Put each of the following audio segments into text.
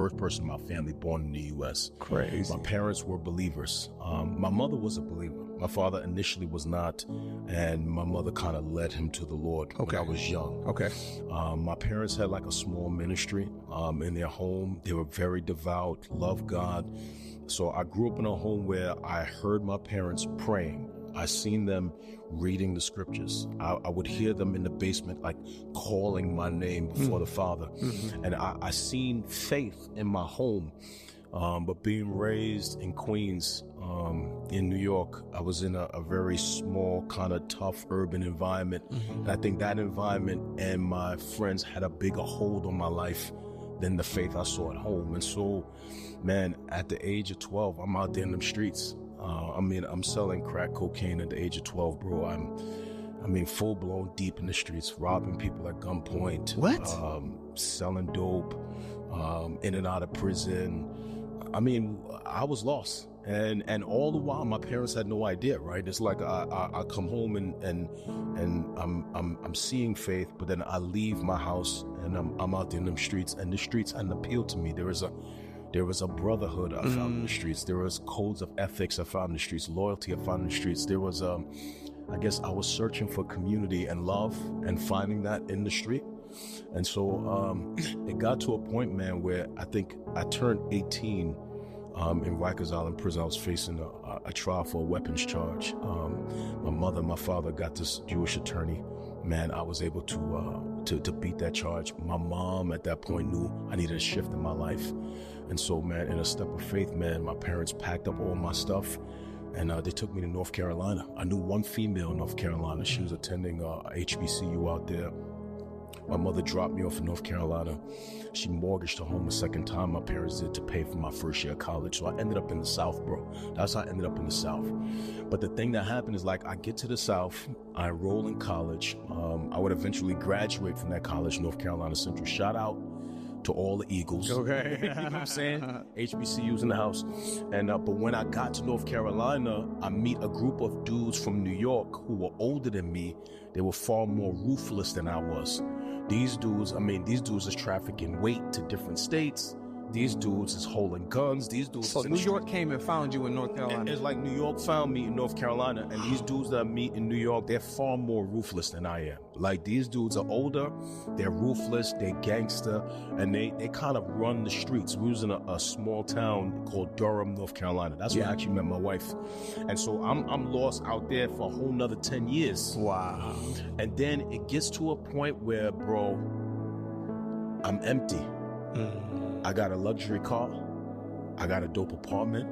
first person in my family born in the U.S. Crazy. My parents were believers. My mother was a believer. My father initially was not, and my mother kind of led him to the Lord when I was young. Okay. My parents had like a small ministry in their home. They were very devout, loved God. So I grew up in a home where I heard my parents praying. I seen them reading the scriptures. I would hear them in the basement, like calling my name before the Father. And I seen faith in my home. But being raised in Queens, in New York, I was in a very small, kind of tough urban environment. And I think that environment and my friends had a bigger hold on my life than the faith I saw at home. And so, man, at the age of 12, I'm out there in them streets. I'm selling crack cocaine at the age of 12, bro. I'm full blown deep in the streets, robbing people at gunpoint. What? Selling dope, in and out of prison. I was lost. And all the while, my parents had no idea, right? It's like I come home and I'm seeing faith, but then I leave my house and I'm out there in them streets, and the streets hadn't appealed to me. There was a brotherhood I found in the streets. There was codes of ethics I found in the streets, loyalty I found in the streets. There was, I guess I was searching for community and love and finding that in the street. And so it got to a point, man, where I think I turned 18 in Rikers Island prison. I was facing a trial for a weapons charge. My mother and my father got this Jewish attorney. Man, I was able to beat that charge. My mom at that point knew I needed a shift in my life. And so, man, in a step of faith, man, my parents packed up all my stuff and they took me to North Carolina. I knew one female in North Carolina. She was attending HBCU out there. My mother dropped me off in North Carolina. She mortgaged her home a second time. My parents did to pay for my first year of college. So I ended up in the South, bro. That's how I ended up in the South. But the thing that happened is, like, I get to the South, I enroll in college. I would eventually graduate from that college, North Carolina Central. Shout out to all the Eagles. Okay. You know what I'm saying? HBCUs in the house. And but when I got to North Carolina, I meet a group of dudes from New York who were older than me. They were far more ruthless than I was. These dudes is trafficking weight to different states. These dudes is holding guns. These dudes. So New York came and found you in North Carolina. It's like New York found me in North Carolina, and these dudes that I meet in New York, they're far more ruthless than I am. Like, these dudes are older, they're ruthless, they're gangster, and they kind of run the streets. We was in a small town called Durham, North Carolina. That's where I actually met my wife. And so I'm lost out there for a whole nother 10 years. Wow. And then it gets to a point where, bro, I'm empty. I got a luxury car, I got a dope apartment,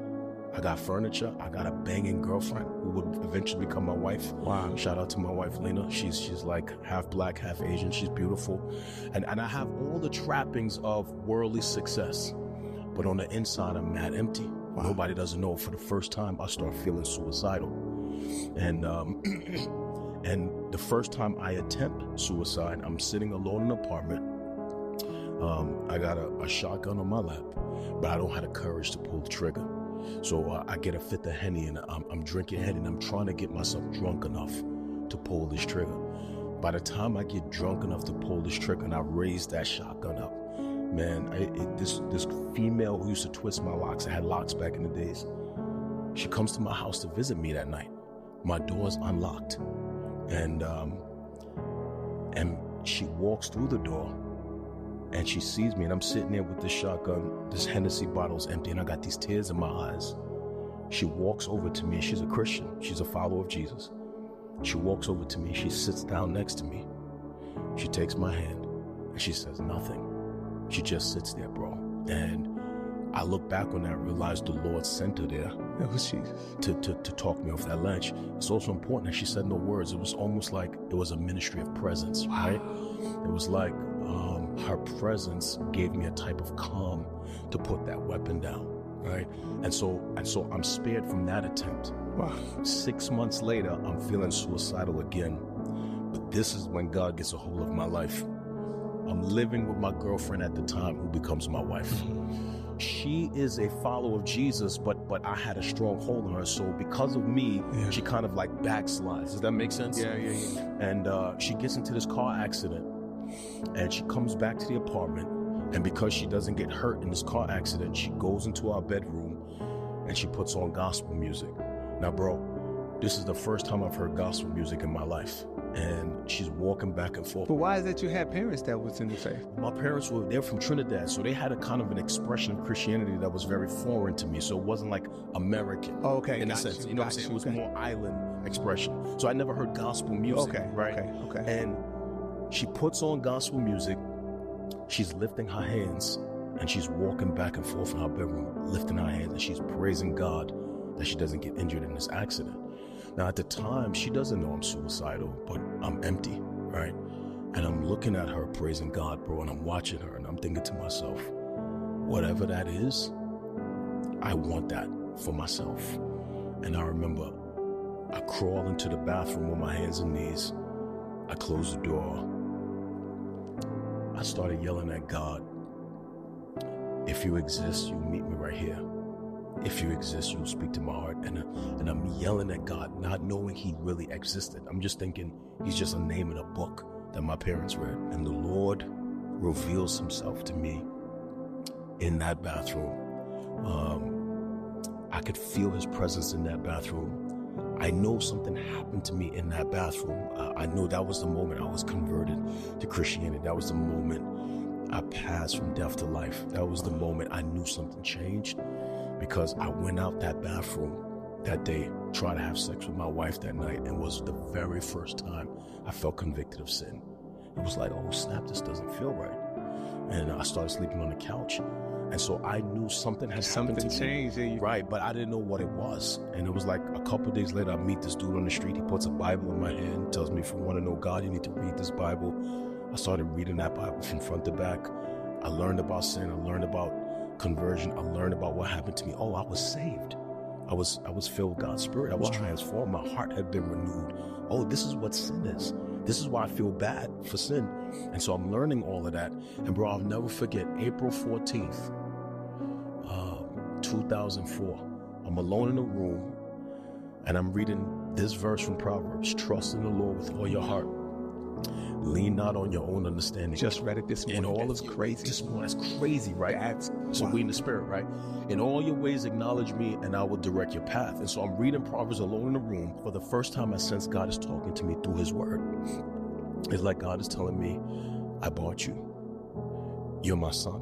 I got furniture, I got a banging girlfriend who would eventually become my wife. Wow. Shout out to my wife, Lena. She's like half black, half Asian. She's beautiful. And I have all the trappings of worldly success. But on the inside, I'm mad empty. Wow. Nobody doesn't know. For the first time, I start feeling suicidal. And and the first time I attempt suicide, I'm sitting alone in an apartment. I got a shotgun on my lap, but I don't have the courage to pull the trigger. So I get a fifth of Henny, and I'm drinking Henny, and I'm trying to get myself drunk enough to pull this trigger. By the time I get drunk enough to pull this trigger and I raise that shotgun up, man, this female who used to twist my locks, I had locks back in the days, she comes to my house to visit me that night. My door's unlocked, and she walks through the door, and she sees me, and I'm sitting there with this shotgun, this Hennessy bottle's empty, and I got these tears in my eyes. She walks over to me, and she's a Christian. She's a follower of Jesus. She walks over to me, she sits down next to me. She takes my hand, and she says nothing. She just sits there, bro. And I look back on that and realize the Lord sent her there. It was Jesus. To talk me off that ledge. It's also important that she said no words. It was almost like it was a ministry of presence, right? It was like her presence gave me a type of calm to put that weapon down, right? And so I'm spared from that attempt. Wow. 6 months later, I'm feeling suicidal again. But this is when God gets a hold of my life. I'm living with my girlfriend at the time, who becomes my wife. She is a follower of Jesus, but I had a strong hold on her. So because of me, she kind of like backslides. Does that make sense? Yeah. And she gets into this car accident, and she comes back to the apartment, And because she doesn't get hurt in this car accident, she goes into our bedroom and she puts on gospel music. Now, bro, this is the first time I've heard gospel music in my life. And she's walking back and forth. But why is it you had parents that was in the faith? My parents they're from Trinidad, so they had a kind of an expression of Christianity that was very foreign to me. So it wasn't like American. Oh, okay. In a sense. You know what I'm saying? It was more island expression. So I never heard gospel music. Okay. Right? Okay. And she puts on gospel music. She's lifting her hands and she's walking back and forth in her bedroom, lifting her hands, and she's praising God that she doesn't get injured in this accident. Now, at the time, she doesn't know I'm suicidal, but I'm empty, right? And I'm looking at her praising God, bro, and I'm watching her, and I'm thinking to myself, whatever that is, I want that for myself. And I remember I crawl into the bathroom with my hands and knees. I close the door. I started yelling at God, if you exist, you meet me right here. If you exist, you'll speak to my heart. And I'm yelling at God, not knowing he really existed. I'm just thinking he's just a name in a book that my parents read. And the Lord reveals himself to me in that bathroom. I could feel his presence in that bathroom. I know something happened to me in that bathroom. I know that was the moment I was converted to Christianity. That was the moment I passed from death to life. That was the moment I knew something changed. Because I went out that bathroom that day, tried to have sex with my wife that night, and was the very first time I felt convicted of sin. It was like, oh snap, this doesn't feel right. And I started sleeping on the couch. And so I knew something had happened to me. Something changed. Yeah, right, but I didn't know what it was. And it was like a couple of days later, I meet this dude on the street. He puts a Bible in my hand, tells me, if you want to know God, you need to read this Bible. I started reading that Bible from front to back. I learned about sin. I learned about conversion. I learned about what happened to me. Oh, I was saved. I was filled with God's Spirit. I was transformed. My heart had been renewed. Oh, this is what sin is. This is why I feel bad for sin. And so I'm learning all of that. And bro, I'll never forget April 14th, 2004. I'm alone in a room and I'm reading this verse from Proverbs. Trust in the Lord with all your heart. Lean not on your own understanding. Just read it this morning. In all that's crazy. That's crazy, right? So we in the Spirit, right? In all your ways acknowledge me and I will direct your path. And so I'm reading Proverbs alone in the room. For the first time I sense God is talking to me through his word. It's like God is telling me, I bought you. You're my son.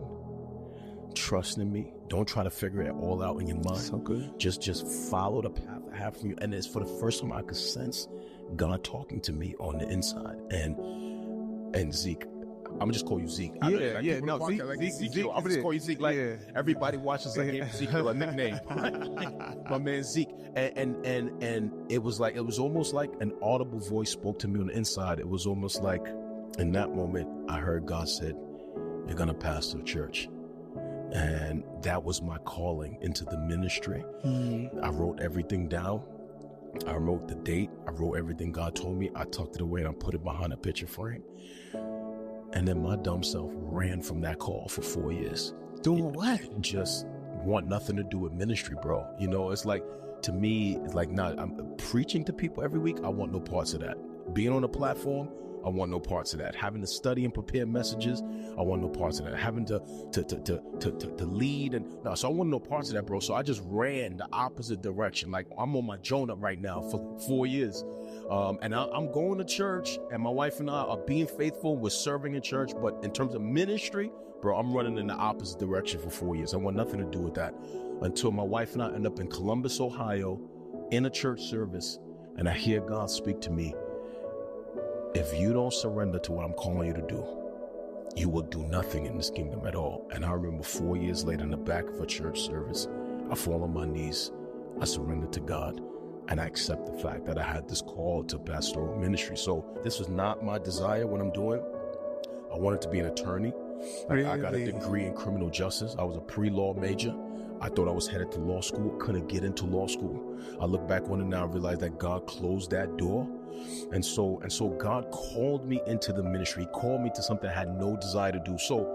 Trust in me. Don't try to figure it all out in your mind. So good. Just follow the path I have for you. And it's for the first time I could sense God talking to me on the inside. And Zeke, I'm gonna just call you Zeke. Yeah, Zeke. I'm gonna just call you Zeke. Like everybody watches the game, Zeke a nickname. My man Zeke. And it was almost like an audible voice spoke to me on the inside. It was almost like in that moment I heard God said, "You're gonna pastor a church." And that was my calling into the ministry. I wrote everything down. I wrote the date. I wrote everything God told me. I tucked it away and I put it behind a picture frame. And then my dumb self ran from that call for 4 years. Doing what? Just want nothing to do with ministry, bro. You know, it's like, to me, it's like, I'm preaching to people every week. I want no parts of that. Being on a platform, I want no parts of that. Having to study and prepare messages, I want no parts of that. Having to lead so I want no parts of that, bro. So I just ran the opposite direction. Like I'm on my Jonah right now for 4 years. And I'm going to church and my wife and I are being faithful. We're serving in church. But in terms of ministry, bro, I'm running in the opposite direction for 4 years. I want nothing to do with that until my wife and I end up in Columbus, Ohio in a church service. And I hear God speak to me. If you don't surrender to what I'm calling you to do, you will do nothing in this kingdom at all. And I remember 4 years later in the back of a church service, I fall on my knees, I surrender to God, and I accept the fact that I had this call to pastoral ministry. So this was not my desire what I'm doing. I wanted to be an attorney. I got a degree in criminal justice. I was a pre-law major. I thought I was headed to law school, couldn't get into law school. I look back on it now and realize that God closed that door. And so God called me into the ministry. He called me to something I had no desire to do. So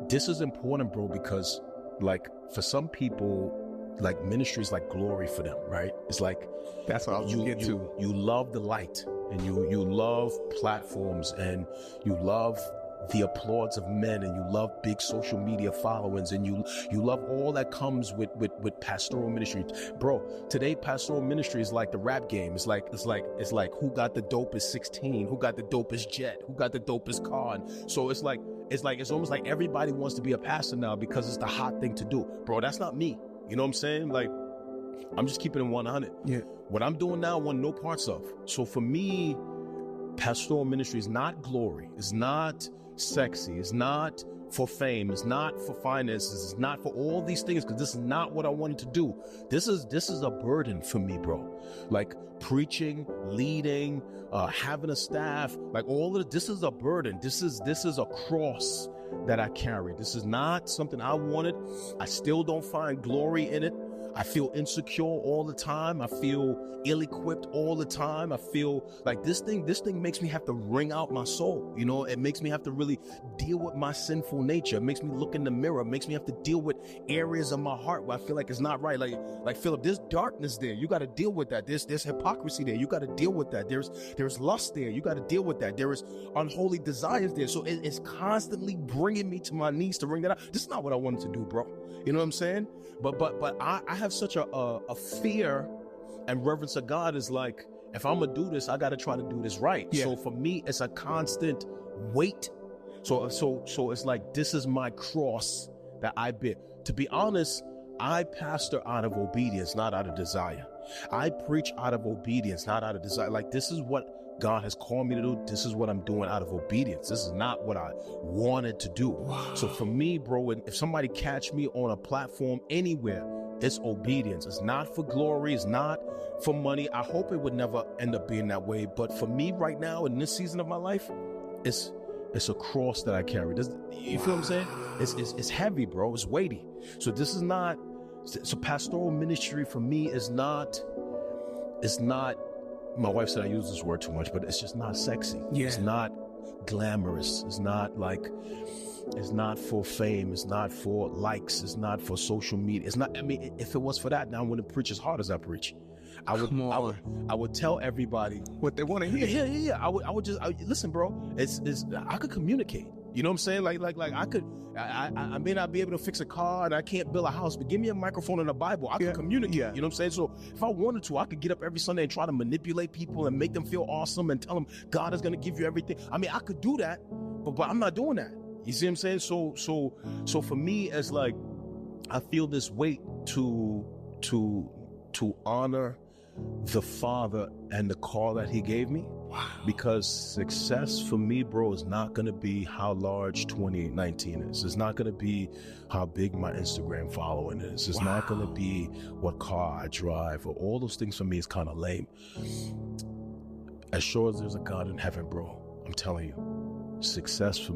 this is important, bro, because like for some people, like ministry is like glory for them, right? It's like that's what I was getting to. You love the light and you love platforms and you love the applause of men, and you love big social media followings, and you love all that comes with pastoral ministry. Bro, today pastoral ministry is like the rap game. It's like who got the dopest 16, who got the dopest jet, who got the dopest car. And so it's almost like everybody wants to be a pastor now because it's the hot thing to do. Bro, that's not me. You know what I'm saying? Like, I'm just keeping it 100. Yeah. What I'm doing now, I want no parts of. So for me, pastoral ministry is not glory. It's not sexy. It's not for fame. It's not for finances. It's not for all these things, because this is not what I wanted to do. This is a burden for me, bro. Like preaching, leading, having a staff, like all of this is a burden. This is a cross that I carry. This is not something I wanted. I still don't find glory in it. I feel insecure all the time. I feel ill-equipped all the time. I feel like this thing makes me have to wring out my soul. You know, it makes me have to really deal with my sinful nature. It makes me look in the mirror. It makes me have to deal with areas of my heart where I feel like it's not right. Like Philip, there's darkness there. You got to deal with that. There's hypocrisy there. You got to deal with that. There's lust there. You got to deal with that. There is unholy desires there. So it's constantly bringing me to my knees to wring that out. This is not what I wanted to do, bro. You know what I'm saying? But I have such a fear and reverence of God. Is like, if I'm gonna do this, I gotta try to do this right. Yeah. So for me, it's a constant weight. So it's like, this is my cross that I bear. To be honest, I pastor out of obedience, not out of desire. I preach out of obedience, not out of desire. Like, this is what God has called me to do. This is what I'm doing out of obedience. This is not what I wanted to do. Wow. So for me, bro, if somebody catch me on a platform anywhere, it's obedience. It's not for glory. It's not for money. I hope it would never end up being that way. But for me right now, in this season of my life, it's a cross that I carry. You feel what I'm saying? It's heavy, bro. It's weighty. So this is not, so pastoral ministry for me is not, my wife said I use this word too much, but it's just not sexy. Yeah. It's not glamorous. It's not for fame. It's not for likes. It's not for social media. It's not, I mean, if it was for that, now I wouldn't preach as hard as I preach. I would tell everybody what they want to hear. Yeah. I would just listen, bro. I could communicate. You know what I'm saying? Like I may not be able to fix a car and I can't build a house, but give me a microphone and a Bible. I can communicate. Yeah. You know what I'm saying? So if I wanted to, I could get up every Sunday and try to manipulate people and make them feel awesome and tell them God is going to give you everything. I mean, I could do that, but I'm not doing that. You see what I'm saying? So for me, it's like, I feel this weight to honor the Father and the call that He gave me. Wow. Because success for me, bro, is not going to be how large 2819 is. It's not going to be how big my Instagram following is. It's not going to be what car I drive, or all those things. For me is kind of lame. As sure as there's a God in heaven, bro, I'm telling you, success for